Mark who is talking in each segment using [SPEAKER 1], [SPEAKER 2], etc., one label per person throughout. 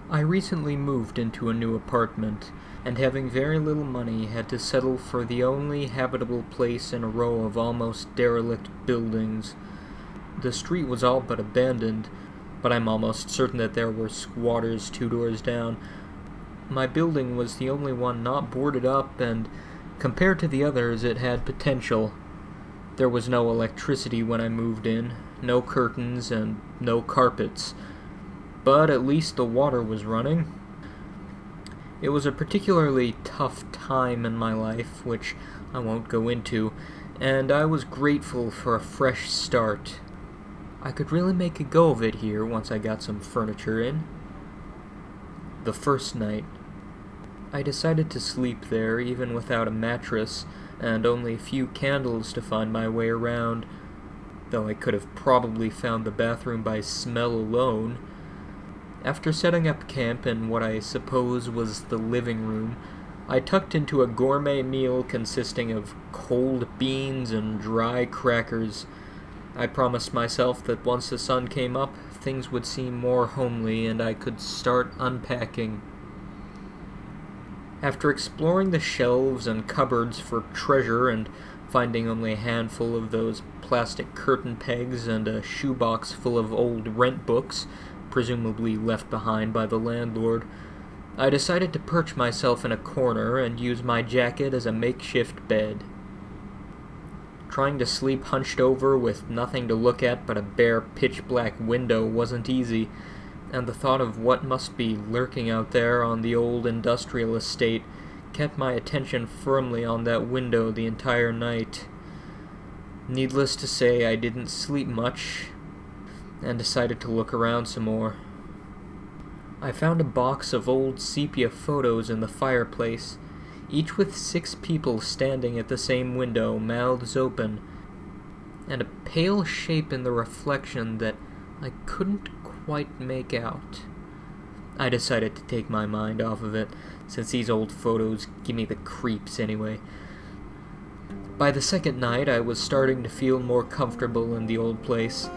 [SPEAKER 1] I recently moved into a new apartment, and having very little money, had to settle for the only habitable place in a row of almost derelict buildings. The street was all but abandoned, but I'm almost certain that there were squatters 2 doors down. My building was the only one not boarded up, and compared to the others, it had potential. There was no electricity when I moved in, no curtains, and no carpets. But at least the water was running. It was a particularly tough time in my life, which I won't go into, and I was grateful for a fresh start. I could really make a go of it here once I got some furniture in. The first night, I decided to sleep there even without a mattress and only a few candles to find my way around, though I could have probably found the bathroom by smell alone. After setting up camp in what I suppose was the living room, I tucked into a gourmet meal consisting of cold beans and dry crackers. I promised myself that once the sun came up, things would seem more homely and I could start unpacking. After exploring the shelves and cupboards for treasure and finding only a handful of those plastic curtain pegs and a shoebox full of old rent books, presumably left behind by the landlord, I decided to perch myself in a corner and use my jacket as a makeshift bed. Trying to sleep hunched over with nothing to look at but a bare pitch-black window wasn't easy, and the thought of what must be lurking out there on the old industrial estate kept my attention firmly on that window the entire night. Needless to say, I didn't sleep much, and decided to look around some more. I found a box of old sepia photos in the fireplace, each with 6 people standing at the same window, mouths open, and a pale shape in the reflection that I couldn't quite make out. I decided to take my mind off of it, since these old photos give me the creeps anyway. By the second night, I was starting to feel more comfortable in the old place,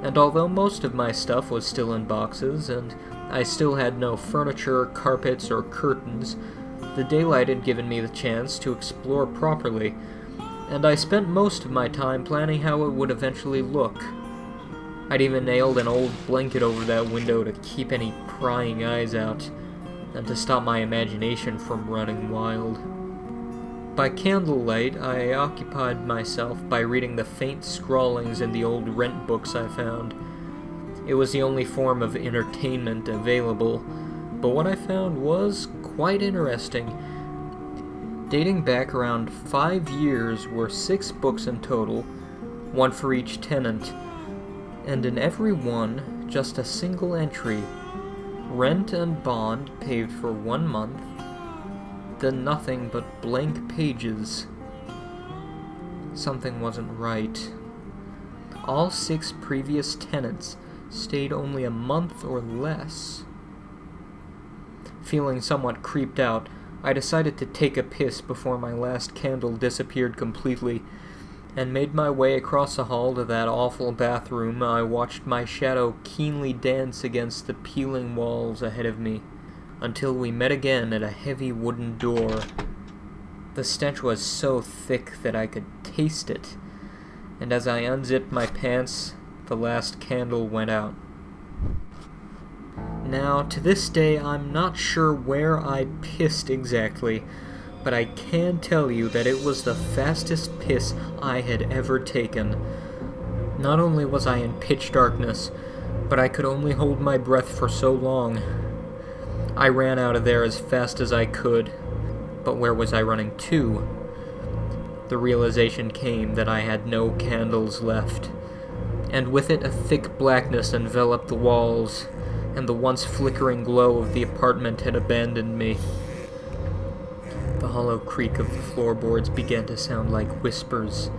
[SPEAKER 1] and although most of my stuff was still in boxes, and I still had no furniture, carpets, or curtains, the daylight had given me the chance to explore properly, and I spent most of my time planning how it would eventually look. I'd even nailed an old blanket over that window to keep any prying eyes out, and to stop my imagination from running wild. By candlelight, I occupied myself by reading the faint scrawlings in the old rent books I found. It was the only form of entertainment available, but what I found was quite interesting. Dating back around 5 years were 6 books in total, 1 for each tenant, and in every one, just a single entry: rent and bond paid for 1 month, then nothing but blank pages. Something wasn't right. All 6 previous tenants stayed only a month or less. Feeling somewhat creeped out, I decided to take a piss before my last candle disappeared completely, and made my way across the hall to that awful bathroom. I watched my shadow keenly dance against the peeling walls ahead of me, until we met again at a heavy wooden door. The stench was so thick that I could taste it, and as I unzipped my pants, the last candle went out. Now, to this day, I'm not sure where I pissed exactly, but I can tell you that it was the fastest piss I had ever taken. Not only was I in pitch darkness, but I could only hold my breath for so long. I ran out of there as fast as I could, but where was I running to? The realization came that I had no candles left, and with it a thick blackness enveloped the walls, and the once flickering glow of the apartment had abandoned me. The hollow creak of the floorboards began to sound like whispers,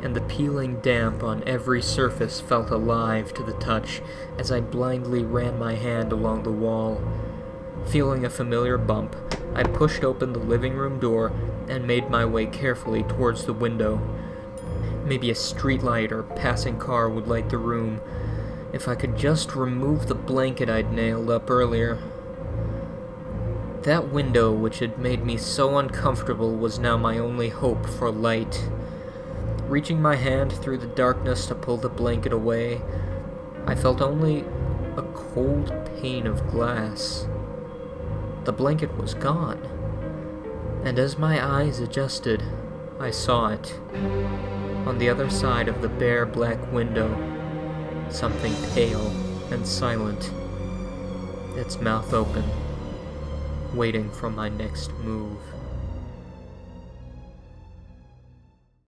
[SPEAKER 1] and the peeling damp on every surface felt alive to the touch as I blindly ran my hand along the wall. Feeling a familiar bump, I pushed open the living room door and made my way carefully towards the window. Maybe a streetlight or passing car would light the room. If I could just remove the blanket I'd nailed up earlier. That window which had made me so uncomfortable was now my only hope for light. Reaching my hand through the darkness to pull the blanket away, I felt only a cold pane of glass. The blanket was gone, and as my eyes adjusted, I saw it. On the other side of the bare black window, something pale and silent, its mouth open, waiting for my next move.